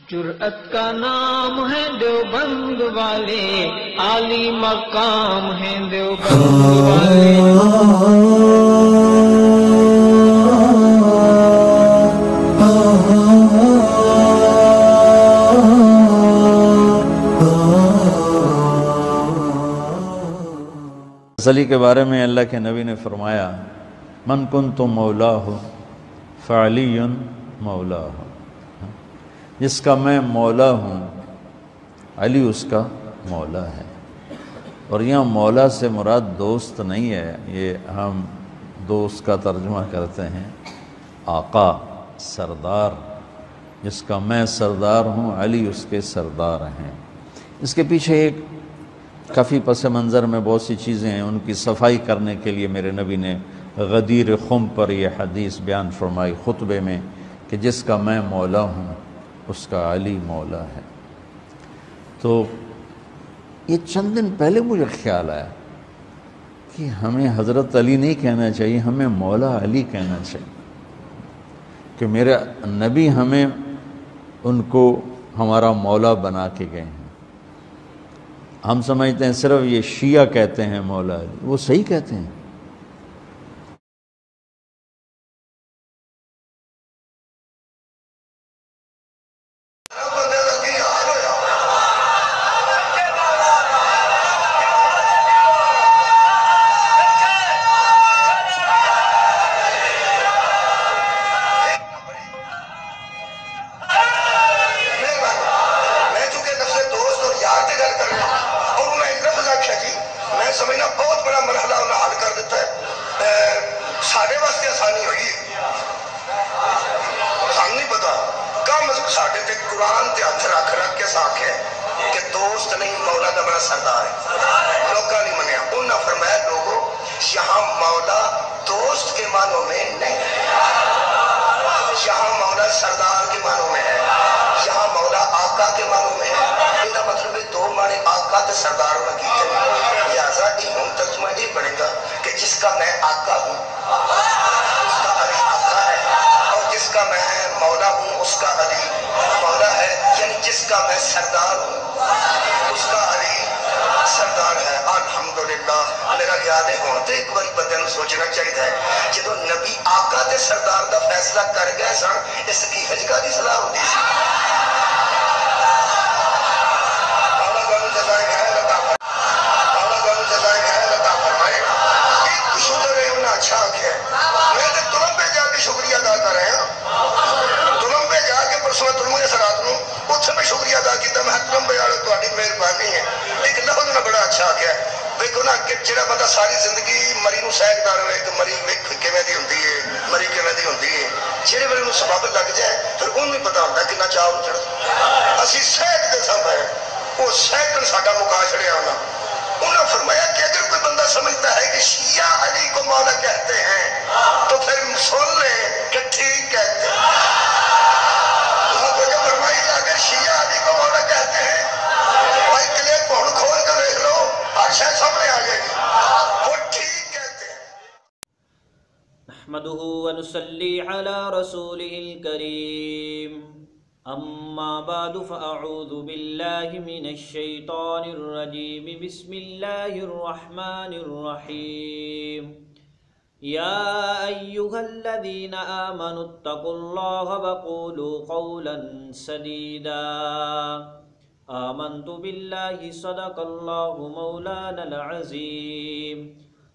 जुर्अत का नाम है देवबंद वाले, आली मकाम है देवबंद वाले। अली के बारे में अल्लाह के नबी ने फरमाया, मन कुन्तु मौला हो फ़अलियुन मौला हो, जिसका मैं मौला हूँ अली उसका मौला है। और यहाँ मौला से मुराद दोस्त नहीं है, ये हम दोस्त का तर्जुमा करते हैं आका, सरदार। जिसका मैं सरदार हूँ अली उसके सरदार हैं। इसके पीछे एक काफ़ी पस मंज़र में बहुत सी चीज़ें हैं, उनकी सफाई करने के लिए मेरे नबी ने गदीर खुम पर यह हदीस बयान फरमाई खुतबे में कि जिसका मैं मौला हूँ उसका अली मौला है। तो ये चंद दिन पहले मुझे ख्याल आया कि हमें हज़रत अली नहीं कहना चाहिए, हमें मौला अली कहना चाहिए, कि मेरे नबी हमें उनको हमारा मौला बना के गए हैं। हम समझते हैं सिर्फ ये शिया कहते हैं मौला अली, वो सही कहते हैं। नहमदुहु व नुसल्ली अला रसूलिहिल करीम, अम्मा बादु फ़अऊज़ु बिल्लाहि मिनश शैतानिर रजीम, बिस्मिल्लाहिर रहमानिर रहीम। या अय्युहल्लज़ीना आमनुत्तक़ुल्लाहा व क़ूलू क़ौलन सदीदा, आमन्तु बिल्लाहि सदक़ल्लाहु मौलानल अज़ीम।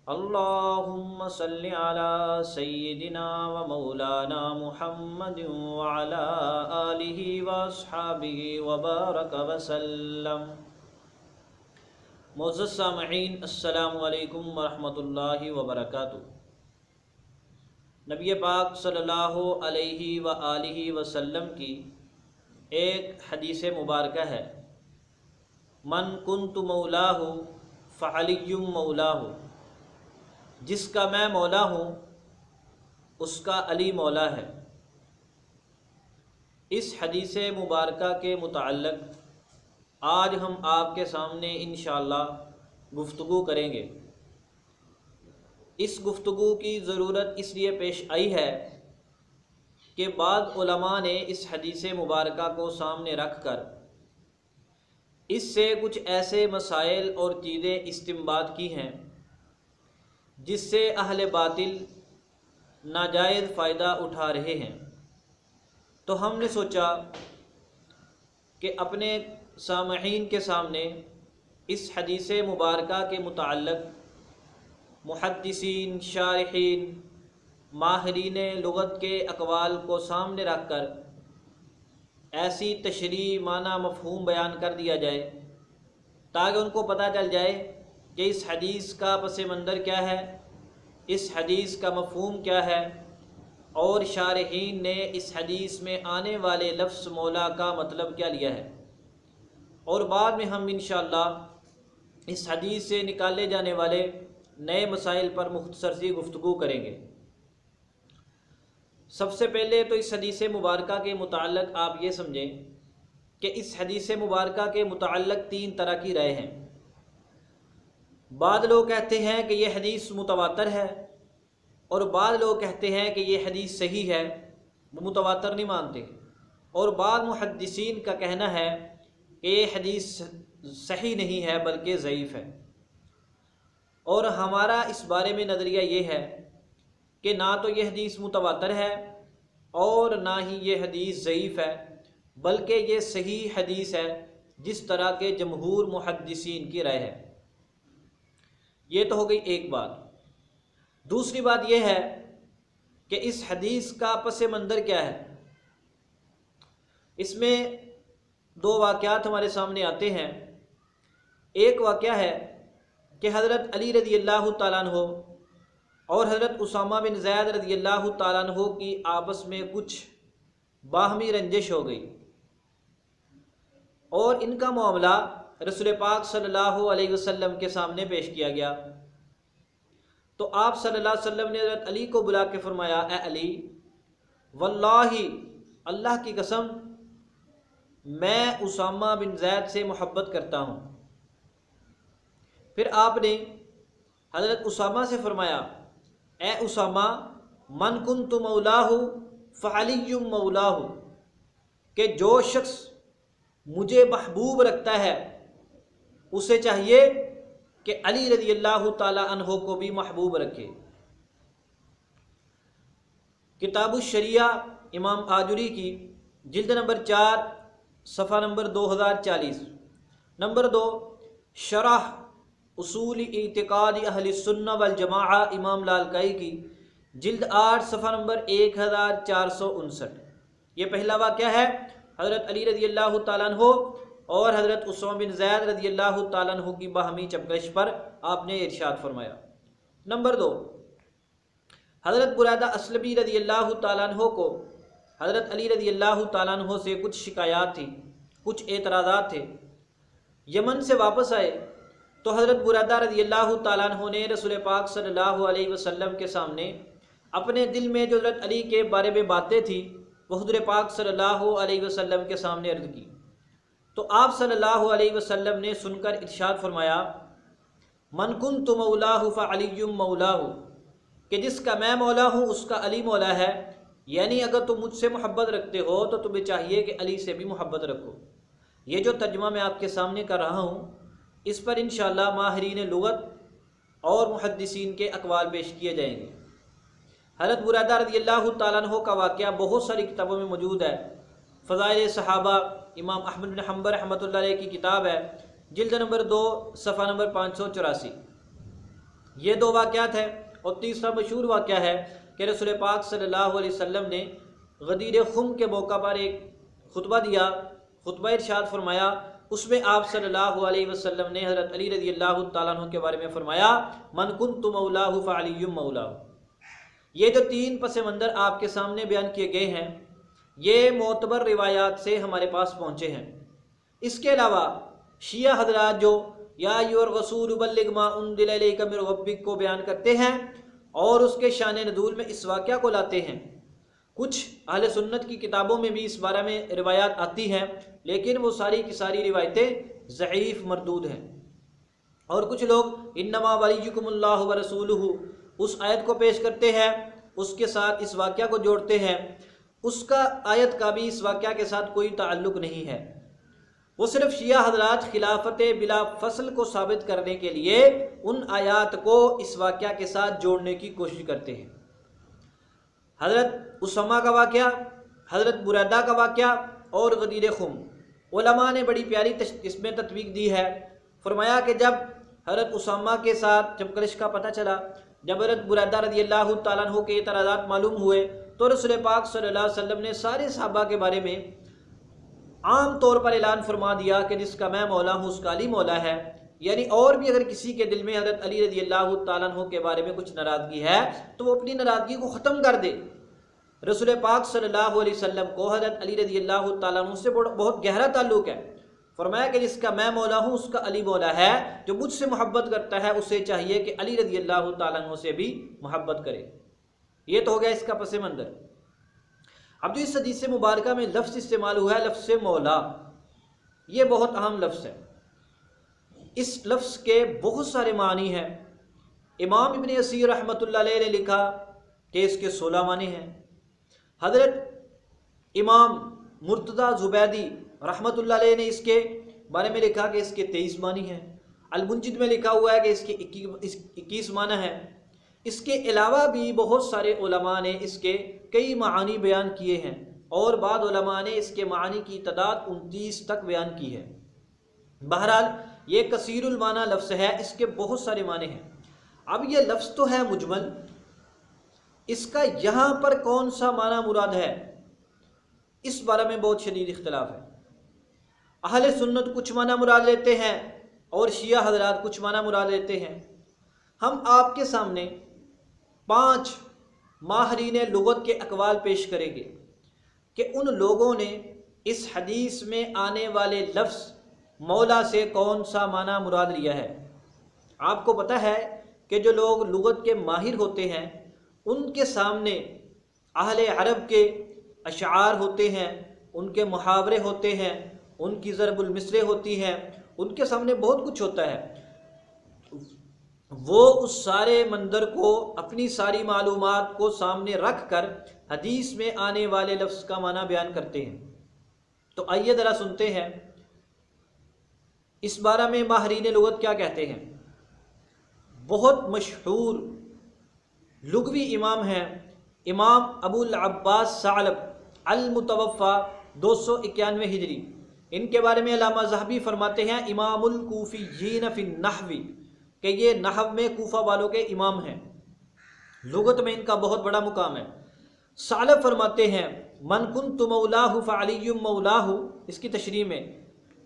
अल्लाहुम्मा सल्लि अला सय्यिदिना व मौलाना मुहम्मदिन व अला आलिहि व अस्हाबिहि व बारक व सल्लम। मुअज़्ज़ज़ सामईन, अस्सलामु अलैकुम व रहमतुल्लाहि व बरकातुहू। नबी पाक सल्लल्लाहु अलैहि व आलिहि व सल्लम की एक हदीस मुबारक है, मन कुन्तु मौलाहु फ़अलियुम मौलाहु, जिसका मैं मौला हूँ उसका अली मौला है। इस हदीस मुबारका के मुताल्लिक़ आज हम आपके सामने इंशाअल्लाह गुफ्तगू करेंगे। इस गुफ्तगू की ज़रूरत इसलिए पेश आई है कि बाद उलमा ने इस हदीस मुबारका को सामने रख कर इससे कुछ ऐसे मसाइल और चीज़ें इस्तिंबात की हैं जिससे अहले बातिल नाजायज़ फ़ायदा उठा रहे हैं। तो हमने सोचा कि अपने सामईन के सामने इस हदीस मुबारका के मुताल्लिक़ मुहद्दिसीन, शारिहीन, माहिरीन लुग़त के अक़वाल को सामने रख कर ऐसी तशरीह, माना, मफ़हूम बयान कर दिया जाए ताकि उनको पता चल जाए कि इस हदीस का पस मंज़र क्या है, इस हदीस का मफ़हूम क्या है और शारिहीन ने इस हदीस में आने वाले लफ्ज़ मौला का मतलब क्या लिया है। और बाद में हम इंशाअल्लाह इस हदीस से निकाले जाने वाले नए मसाइल पर मुख्तसर सी गुफ्तगू करेंगे। सबसे पहले तो इस हदीस मुबारका के मुताल्लिक़ आप ये समझें कि इस हदीस मुबारका के मुताल्लिक़ तीन तरह की राय हैं। बाद लोग कहते हैं कि यह हदीस मुतवातर है और बाद लोग कहते हैं कि यह हदीस सही है, वो मुतवातर नहीं मानते। और बाद मुहद्दिसीन का कहना है कि यह हदीस सही नहीं है बल्कि ज़ईफ़ है। और हमारा इस बारे में नज़रिया ये है कि ना तो यह हदीस मुतवातर है और ना ही ये हदीस ज़ईफ़ है, बल्कि ये सही हदीस है जिस तरह के जमहूर मुहद्दिसीन की राय है। ये तो हो गई एक बात। दूसरी बात यह है कि इस हदीस का पस मंज़र क्या है। इसमें दो वाक़यात हमारे सामने आते हैं। एक वाक़या है कि हज़रत अली रज़ी अल्लाह तआला अन्हु और हज़रत उसामा बिन ज़ैद रज़ी अल्लाह तआला अन्हु की आपस में कुछ बाहमी रंजिश हो गई और इनका मामला रसूल पाक सल्लल्लाहु अलैहि वसल्लम के सामने पेश किया गया। तो आप सल्लल्लाहु अलैहि वसल्लम ने हज़रत अली को बुला के फरमाया, ए अली, वल्लाही, अल्लाह की कसम, मैं उसामा बिन ज़ैद से मोहब्बत करता हूँ। फिर आपने हज़रत उसामा से फरमाया, ए उसामा, मन कुन्तु मौलाहु फ़अलियुम मौलाहु, कि जो शख्स मुझे महबूब रखता है उसे चाहिए कि अली रज़ी अल्लाह ताला अन्हो को भी महबूब रखे। किताबुश शरिया इमाम आजुरी की जिल्द नंबर 4 सफ़ा नंबर 2040। नंबर 2 शरह उसूल इतिकाद अहले सुन्नह वल जमाआ इमाम लालकाई की जिल्द 8 सफ़ा नंबर 1459। ये पहला वाक़या है हज़रत अली रज़ी अल्लाह ताला अन्हु और हज़रत उसामा बिन ज़ैद रज़ी अल्लाह ताला अन्हु की बाहमी चपकश पर आपने इरशाद फरमाया। नंबर 2 हज़रत बुरैदा असलमी रज़ी अल्लाह ताला अन्हु को हज़रत अली रज़ी अल्लाह ताला अन्हु से कुछ शिकायत थी, कुछ एतराज़ात थे। यमन से वापस आए तो हज़रत बुरैदा रज़ी अल्लाह ताला अन्हु ने रसूल पाक सल्लल्लाहु अलैहि वसल्लम के सामने अपने दिल में जो हज़रत अली के बारे में बातें थी वो हुज़ूर पाक सल्लल्लाहु अलैहि वसल्लम के सामने अर्ज़ की। तो आप सल्लल्लाहु अलैहि वसल्लम ने सुनकर इरशाद फरमाया, मन कुन्तु मौलाहु फ़अलियुम मौलाहु, कि जिसका मैं मौला हूँ उसका अली मौला है। यानी अगर तुम मुझसे मोहब्बत रखते हो तो तुम्हें चाहिए कि अली से भी मोहब्बत रखो। ये जो तर्जुमा मैं आपके सामने कर रहा हूँ इस पर इंशाअल्लाह माहिरीन लुग़त और मुहद्दिसीन के अक़वाल पेश किए जाएंगे। हज़रत बुरैदा रज़ी अल्लाह ताला अन्हु का वाक़या बहुत सारी किताबों में मौजूद है। फ़ज़ाइल सहाबा इमाम अहमद बिन हम्बल रहमतुल्लाह अलैह की किताब है, जिल्द नंबर 2 सफ़ा नंबर 584। ये दो वाक़यात हैं। और तीसरा मशहूर वाक़या है कि रसूल पाक सल्लल्लाहु अलैहि वसल्लम ने गदीर खुम के मौका पर एक खुतबा दिया, खुतबा इरशाद फरमाया। उसमें आप सल्लल्लाहु अलैहि वसल्लम ने हज़रत अली रज़ी अल्लाह ताला अन्हु के बारे में फरमाया, मन कुन्तु मौलाहु फ़अलियुम मौलाहु। ये जो तीन पस मंज़र आपके सामने बयान किए गए हैं ये मोतबर रिवायात से हमारे पास पहुँचे हैं। इसके अलावा शिया हज़रात जो या अय्युहर रसूल बल्लिग मा उन्ज़िला इलैका मिन रब्बिक को बयान करते हैं और उसके शान नुज़ूल में इस वाक़या को लाते हैं। कुछ अहले सुन्नत की किताबों में भी इस बारे में रिवायात आती हैं, लेकिन वो सारी की सारी रिवायतें ज़ईफ़ मरदूद हैं। और कुछ लोग इन्नमा वलियुकुमुल्लाहु व रसूलुहु उस आयत को पेश करते हैं, उसके साथ इस वाक़या को जोड़ते हैं उसका आयत का भी इस वाक़या के साथ कोई ताल्लुक़ नहीं है। वो सिर्फ शिया हजरात खिलाफत बिला फसल को साबित करने के लिए उन आयात को इस वाक़या के साथ जोड़ने की कोशिश करते हैं। हज़रत उसामा का वाक़या, हज़रत बुरैदा का वाक़या और गदीर खुम, उलमा ने बड़ी प्यारी इसमें तत्वीक दी है। फरमाया कि जब हज़रत उसामा के साथ जब कलिश का पता चला, जब हज़रत बुरैदा रज़ियल्लाहु ताला अन्हु के तराज़ात मालूम हुए, तो रसूल पाक सल्लल्लाहु अलैहि वसल्लम ने सारे सहाबा के बारे में आम तौर पर ऐलान फरमा दिया कि जिसका मैं मौला हूँ उसका अली मौला है। यानी और भी अगर किसी के दिल में हज़रत अली रज़ियल्लाहु ताला अन्हु के बारे में कुछ नाराज़गी है तो वो अपनी नाराज़गी को ख़त्म कर दे। रसूल पाक सल्लल्लाहु अलैहि वसल्लम को हज़रत अली रज़ियल्लाहु ताला अन्हु से बहुत गहरा ताल्लुक़ है। फरमाया कि जिसका मैं मौला हूँ उसका अली मौला है। जो मुझसे मोहब्बत करता है उसे चाहिए कि अली रज़ियल्लाहु ताला अन्हु से भी मोहब्बत करे। ये तो हो गया इसका पस मंज़र। अब जो इस हदीस मुबारक में लफ्ज़ इस्तेमाल हुआ है, लफ्ज़ मौला, ये बहुत अहम लफ्ज़ है। इस लफ्ज़ के बहुत सारे मानी हैं। इमाम इब्न असीर रहमतुल्लाह अलैह ने लिखा कि इसके 16 मानी हैं। हज़रत इमाम मुर्तज़ा ज़ुबैदी रहमतुल्लाह अलैह ने इसके बारे में लिखा कि इसके 23 मानी हैं। अल-मुंजिद में लिखा हुआ है कि इसके 21 माना है। इसके अलावा भी बहुत सारे उलमा ने इसके कई मानी बयान किए हैं और बाद उलमा ने इसके मानी की तादाद 29 तक बयान की है। बहरहाल ये कसीरुल माना लफ्ज़ है, इसके बहुत सारे माने हैं। अब ये लफ्ज़ तो है मुजमल, इसका यहाँ पर कौन सा माना मुराद है इस बारे में बहुत शदीद इख्तिलाफ है। अहले सुन्नत कुछ माना मुराद लेते हैं और शिया हजरात कुछ माना मुराद लेते हैं। हम आपके सामने 5 माहरीन लुगत के अकवाल पेश करेंगे कि उन लोगों ने इस हदीस में आने वाले लफ्ज़ मौला से कौन सा माना मुराद लिया है। आपको पता है कि जो लोग लुगत के माहिर होते हैं उनके सामने अहले अरब के अशार होते हैं, उनके मुहावरे होते हैं, उनकी ज़रबुल मिसरे होती हैं, उनके सामने बहुत कुछ होता है। वो उस सारे मंदर को, अपनी सारी मालूमात को सामने रख कर हदीस में आने वाले लफ्ज़ का माना बयान करते हैं। तो आइए ज़रा सुनते हैं इस बारे में माहरीन लुगत क्या कहते हैं। बहुत मशहूर लुगवी इमाम हैं इमाम अबुल अब्बास सालब अल-मुतवफ़ा 291 हिजरी। इनके बारे में अल्लामा ज़हबी फरमाते हैं इमामुल कूफ़िय्यीन फ़िन नहवी, कि ये नहव में कूफा वालों के इमाम हैं। लुगत में इनका बहुत बड़ा मुकाम है। सालब फरमाते हैं मन कुन्तु मौलाहु फ़अलियुम मौलाहु, इसकी तशरीह में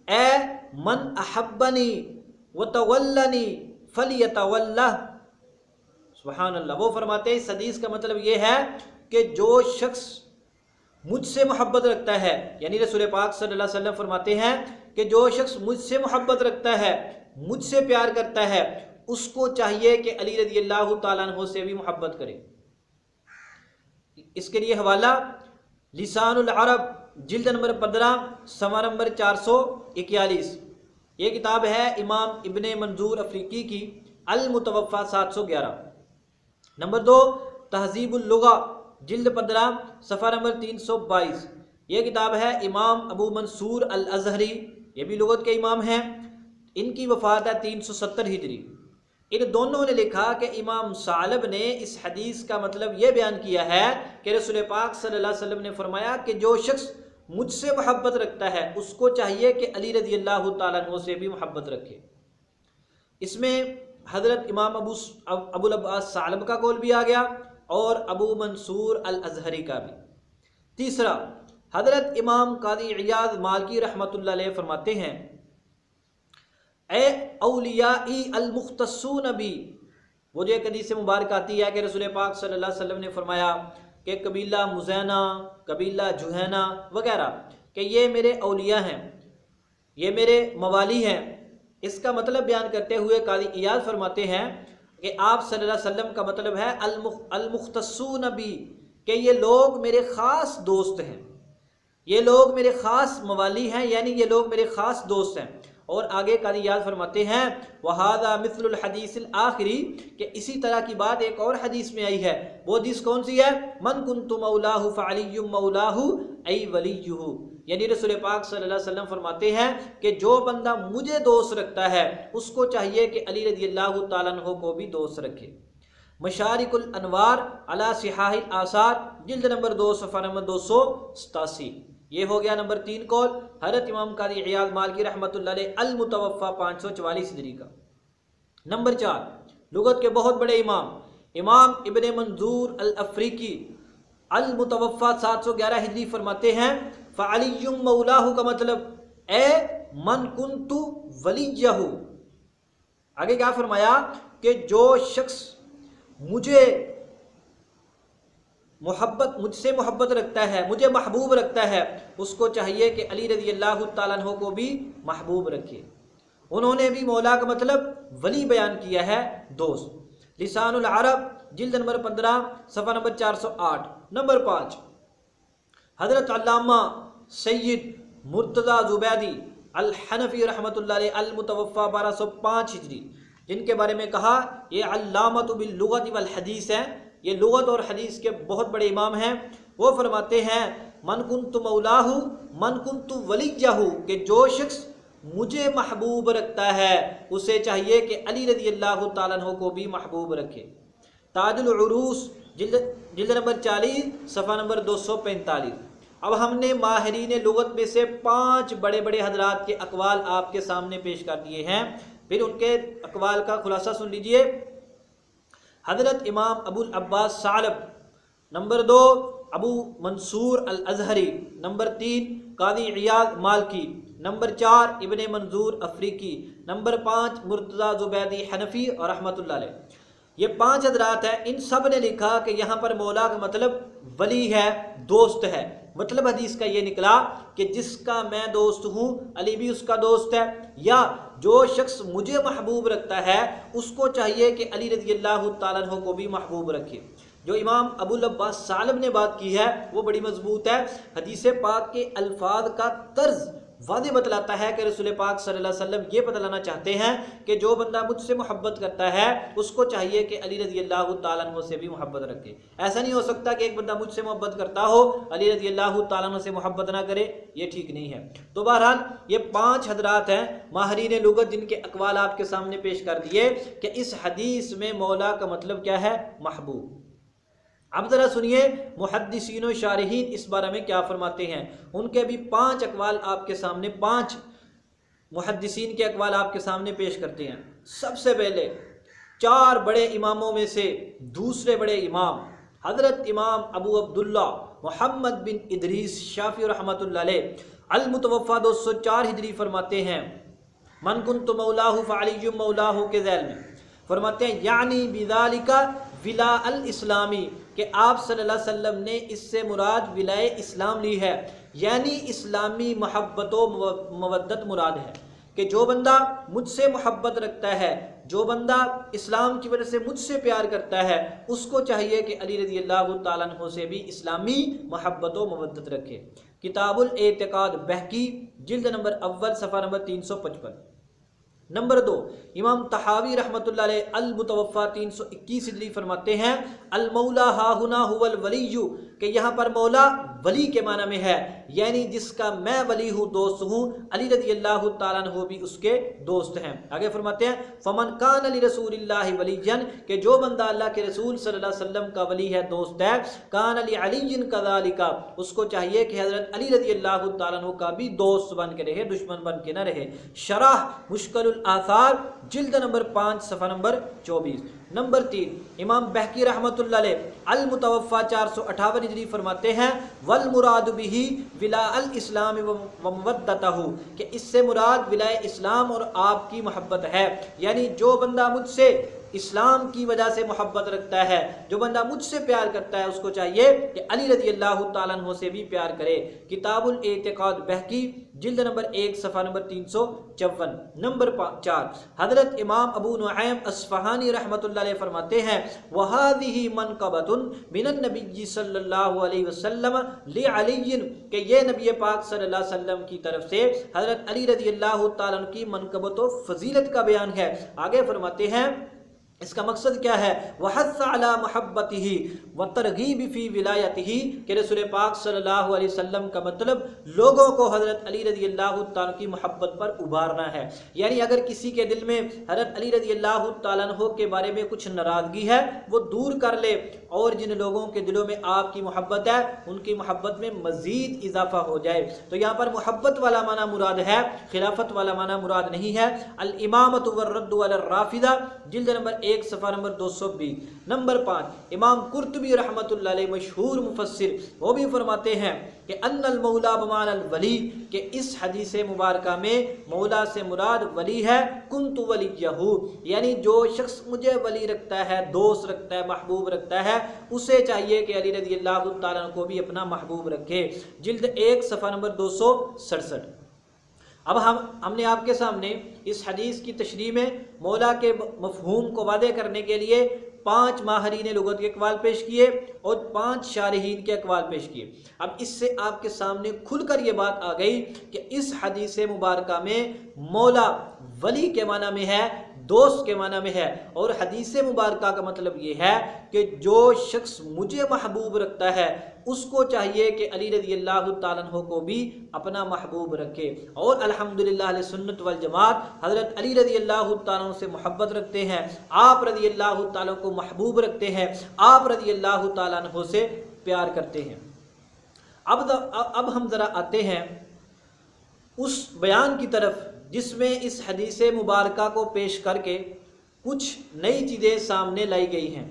ए मन अहब्बनी व तवल्लनी फलियतवल्लह। सुभान अल्लाह। वो फरमाते हैं इस हदीस का मतलब ये है कि जो शख्स मुझसे मोहब्बत रखता है, यानी रसूल पाक सल्लल्लाहु अलैहि वसल्लम फरमाते हैं कि जो शख्स मुझसे मोहब्बत रखता है, मुझसे प्यार करता है, उसको चाहिए कि अली रज़ियल्लाहु ताला अन्हु से भी मोहब्बत करे। इसके लिए हवाला लिसानुल अरब जिल्द नंबर 15 सफ़ा नंबर 441। ये किताब है इमाम इब्ने मंजूर अफ्रीकी की अल-मुतवफ़ा 711। नंबर 2 तहज़ीबुल लुगा जिल्द 15 सफ़ा नंबर 322। ये किताब है इमाम अबू मंसूर अल अज़हरी, ये भी लुगत के इमाम हैं। इनकी वफ़ात है 370 हिजरी। इन दोनों ने लिखा कि इमाम सालब ने इस हदीस का मतलब ये बयान किया है कि रसूल पाक सल्लल्लाहु अलैहि वसल्लम ने फरमाया कि जो शख्स मुझसे मोहब्बत रखता है उसको चाहिए कि अली रज़ियल्लाहु ताला अन्हु से भी मोहब्बत रखे। इसमें हज़रत इमाम अबुल अब्बास सालब का कौल भी आ गया और अबू मंसूर अल अज़हरी का भी। तीसरा, हज़रत इमाम कादी इयाज़ मालिकी रहमतुल्लाह अलैह फरमाते हैं ए औलियाई अल मुख्तसून भी, वो जो एक हदीस मुबारक आती है कि रसूल पाक सल्लल्लाहु अलैहि वसल्लम ने फरमाया कि कबीला मुज़ैना, कबीला जुहैना वगैरह कि ये मेरे औलिया हैं, ये मेरे मवाली हैं। इसका मतलब बयान करते हुए कादी इयाज़ फरमाते हैं कि आप सल्लल्लाहु अलैहि वसल्लम का मतलब है अल मुख्तसून भी, कि ये लोग मेरे ख़ास दोस्त हैं, ये लोग मेरे ख़ास मवाली हैं, यानी ये लोग मेरे ख़ास दोस्त हैं। और आगे कादी याद फरमाते हैं वहादा मिस्लुल हदीसिल आखिरी, कि इसी तरह की बात एक और हदीस में आई है। वो हदीस कौन सी है? मन कुन्तु मौलाहु फअलियुम मौलाहु ऐ वलियुहु, यानी रसूल पाक सल्लल्लाहु अलैहि वसल्लम फरमाते हैं कि जो बंदा मुझे दोस्त रखता है उसको चाहिए कि अली रज़ियल्लाहु तआला अन्हु को भी दोस्त रखे। मशारिकुल अनवार अला सिहाहिल आसार, जिल्द नंबर 2 सफ़ा नंबर 287। ये हो गया नंबर 3 कौल हज़रत इमाम कादी इयाद मालिकी रहमतुल्लाह अलैह अल मुतवफ़्फ़ा 544 हिजरी का। नंबर 4 लुगत के बहुत बड़े इमाम इब्ने मंजूर अल अफ्रीकी अल मुतवफ़्फ़ा 711 हिजरी फरमाते हैं फ़अलियुम मौलाहु का मतलब ए मन कुन्तु वलियहु। आगे क्या फरमाया कि जो शख्स मुझसे मोहब्बत रखता है, मुझे महबूब रखता है, उसको चाहिए कि अली रज़ियल्लाहु तआला अन्हु को भी महबूब रखे। उन्होंने भी मौला का मतलब वली बयान किया है, दोस्त। लिसानुल अरब जिल्द नंबर 15 सफ़ा नंबर 408। नंबर 5 हज़रत अल्लामा सैयद मुर्तज़ा ज़ुबैदी अल हनफी रहमतुल्लाह अलैह अल मुतवफ़्फ़ा 1205 हिजरी, जिनके बारे में कहा ये अल्लामतु बिल लुगत वल हदीस है, ये लुगत और हदीस के बहुत बड़े इमाम हैं। वो फरमाते हैं मन कुन्तु मौलाहु मन कुन्तु वलियहु, कि जो शख्स मुझे महबूब रखता है उसे चाहिए कि अली रज़ियल्लाहु तआला अन्हु को भी महबूब रखे। ताजुल उरूस जिल्द नंबर 40 सफ़ा नंबर 245। अब हमने माहिरीन लुगत में से 5 बड़े बड़े हजरात के अकवाल आपके सामने पेश कर दिए हैं, फिर उनके अकवाल का खुलासा सुन लीजिए। हज़रत इमाम अबुल अब्बास सालब, नंबर 2 अबू मंसूर अल अज़हरी, नंबर 3 कादी इयाद मालिकी, नंबर 4 इब्ने मंजूर अफ्रीकी, नंबर 5 मुर्तज़ा ज़ुबैदी हनफी और रहमतुल्लाह अलैह। ये 5 हजरात हैं। इन सब ने लिखा कि यहाँ पर मौला का मतलब वली है, दोस्त है। मतलब हदीस का ये निकला कि जिसका मैं दोस्त हूँ अली भी उसका दोस्त है, या जो शख्स मुझे महबूब रखता है उसको चाहिए कि अली रज़ियल्लाहु तआला अन्हु को भी महबूब रखे। जो इमाम अबुल अब्बास सालब ने बात की है वो बड़ी मजबूत है। हदीस पाक के अल्फाज का तर्ज वादे बतलाता है कि रसूल पाक सल्लल्लाहु अलैहि वसल्लम ये बतलाना चाहते हैं कि जो बंदा मुझसे मोहब्बत करता है उसको चाहिए कि अली रज़ियल्लाहु तआला अन्हु से भी मोहब्बत रखे। ऐसा नहीं हो सकता कि एक बंदा मुझसे मोहब्बत करता हो अली रज़ियल्लाहु तआला अन्हु से मोहब्बत ना करे, ये ठीक नहीं है। तो बहरहाल ये 5 हजरात हैं माहिरीन लुगत जिनके अकवाल आपके सामने पेश कर दिए कि इस हदीस में मौला का मतलब क्या है, महबूब। अब ज़रा सुनिए मुहद्दिसीन व शारिहीन इस बारे में क्या फरमाते हैं। उनके भी 5 अकवाल आपके सामने, 5 मुहद्दिसीन के अकवाल आपके सामने पेश करते हैं। सबसे पहले 4 बड़े इमामों में से दूसरे बड़े इमाम हज़रत इमाम अबू अब्दुल्ला मोहम्मद बिन इदरीस शाफी रहमतुल्लाह अलैह अल मुतवफ़्फ़ा 204 हिजरी फरमाते हैं मन कुन्तु मौलाहु फ़अलियुम मौलाहु के ज़ैल में फरमाते हैं यानी बिज़ालिका विला अल इस्लामी, कि आप सल्लल्लाहु अलैहि वसल्लम ने इससे मुराद विलाए इस्लाम ली है, यानी इस्लामी मोहब्बत व मवद्दत मुराद है कि जो बंदा मुझसे मोहब्बत रखता है, जो बंदा इस्लाम की वजह से मुझसे प्यार करता है, उसको चाहिए कि अली रज़ियल्लाहु तआला अन्हु से भी इस्लामी मोहब्बत व मवद्दत रखे। किताबुल एतिकाद बहकी जिल्द नंबर 1 सफ़ा नंबर 355। नंबर 2 इमाम तहावी रहमतुल्लाह अलैह अल मुतवफ़्फ़ा 321 हिजरी फरमाते हैं अल मौला हाहुना हुवल वलीयु, कि यहाँ पर मौला वली के माना में है, यानी जिसका मैं वली हूँ, दोस्त हूँ, अली रज़ियल्लाहु तआला अन्हु भी उसके दोस्त हैं। आगे फरमाते हैं फमन कान अली रसूलिल्लाहि वलियन, कि जो बंदा अल्लाह के रसूल सल्लल्लाहु अलैहि वसल्लम का वली है, दोस्त है, कान अली अलीयन कज़ालिका, उसको चाहिए कि हज़रत अली रज़ियल्लाहु तआला अन्हु का भी दोस्त बन के रहे, दुश्मन बन के न रहे। शरह मुश्किल आसार जिल्द नंबर 5 सफ़ा नंबर 24। नंबर 3 इमाम बहकी रहमतुल्लाह अलैह अल मुतवफ़्फ़ा 458 हिजरी फरमाते हैं वल मुराद बिही विला अल इस्लाम व मवद्दतहु, कि इससे मुराद विलाए इस्लाम और आपकी मोहब्बत है, यानी जो बंदा मुझसे इस्लाम की वजह से मोहब्बत रखता है, जो बंदा मुझसे प्यार करता है उसको चाहिए कि अली रज़ी अल्लाह तआला अन्हु से भी प्यार करे। किताबुल एतिकाद बहकी जिल्द नंबर 1 सफ़ा नंबर 354। नंबर 4, हज़रत इमाम अबू नुऐम अस्फ़हानी रहमतुल्लाह अलैह फरमाते हैं वहादिही मनक़बतुन मिनन नबी सल्लल्लाहु अलैहि वसल्लम लि अलीय्यिन, कि ये नबी पाक सल्लल्लाहु अलैहि वसल्लम की तरफ से हज़रत अली रज़ी अल्लाह तआला अन्हु की मनक़बत व फजीलत का बयान है। आगे फरमाते हैं इसका मकसद क्या है, वहस्स अला मुहब्बतिही व तरगीब फी विलायतिही, कि रसूल पाक सल्लल्लाहु अलैहि वसल्लम का मतलब लोगों को हज़रत अली रज़ी अल्लाह तआला की मोहब्बत पर उभारना है। यानी अगर किसी के दिल में हज़रत अली रज़ी अल्लाह तआला अन्हु के बारे में कुछ नाराज़गी है वो दूर कर ले, और जिन लोगों के दिलों में आपकी मोहब्बत है उनकी मोहब्बत में मज़ीद इजाफा हो जाए। तो यहाँ पर मोहब्बत वाला माना मुराद है, खिलाफत वाला माना मुराद नहीं है। अल इमामतु व रद्दु अला राफिदा जिल्द नंबर 1 सफ़ा नंबर 220। नंबर 5, इमाम कुर्तुबी रहमतुल्लाह अलैह मशहूर मुफस्सिर वो भी फरमाते हैं कि अन्नल मौला बमानल वली, कि इस हदीस मुबारका में मौला से मुराद वली है। कुन्तु वलियहू, यानी जो शख्स मुझे वली रखता है, दोस्त रखता है, महबूब रखता है, उसे चाहिए कि अली रज़ी अल्लाह तआला को भी अपना महबूब रखे। जिल्द 1 सफ़ा नंबर 267। अब हमने आपके सामने इस हदीस की तशरीह में मौला के मफहूम को वादे करने के लिए 5 माहरीन लुगत के अक़वाल पेश किए और 5 शारहीन के अक़वाल पेश किए। अब इससे आपके सामने खुलकर ये बात आ गई कि इस हदीस मुबारका में मौला वली के माना में है, दोस्त के माना में है, और हदीस मुबारका का मतलब ये है कि जो शख्स मुझे महबूब रखता है उसको चाहिए कि अली रज़ी अल्लाह तआला अन्हु को भी अपना महबूब रखे। और अल्हम्दुलिल्लाह अहले सुन्नत वल जमात हज़रत अली रज़ी अल्लाह तआला अन्हु से मोहब्बत रखते हैं, आप रज़ी अल्लाह तआला को महबूब रखते हैं, आप रज़ी अल्लाह तआला अन्हु से प्यार करते हैं। अब हम ज़रा आते हैं उस बयान की तरफ जिसमें इस हदीस मुबारका को पेश करके कुछ नई चीज़ें सामने लाई गई हैं।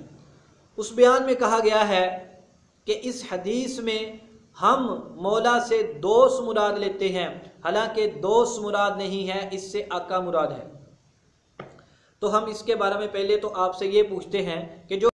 उस बयान में कहा गया है कि इस हदीस में हम मौला से दोस्त मुराद लेते हैं, हालांकि दोस्त मुराद नहीं है, इससे आका मुराद है। तो हम इसके बारे में पहले तो आपसे ये पूछते हैं कि जो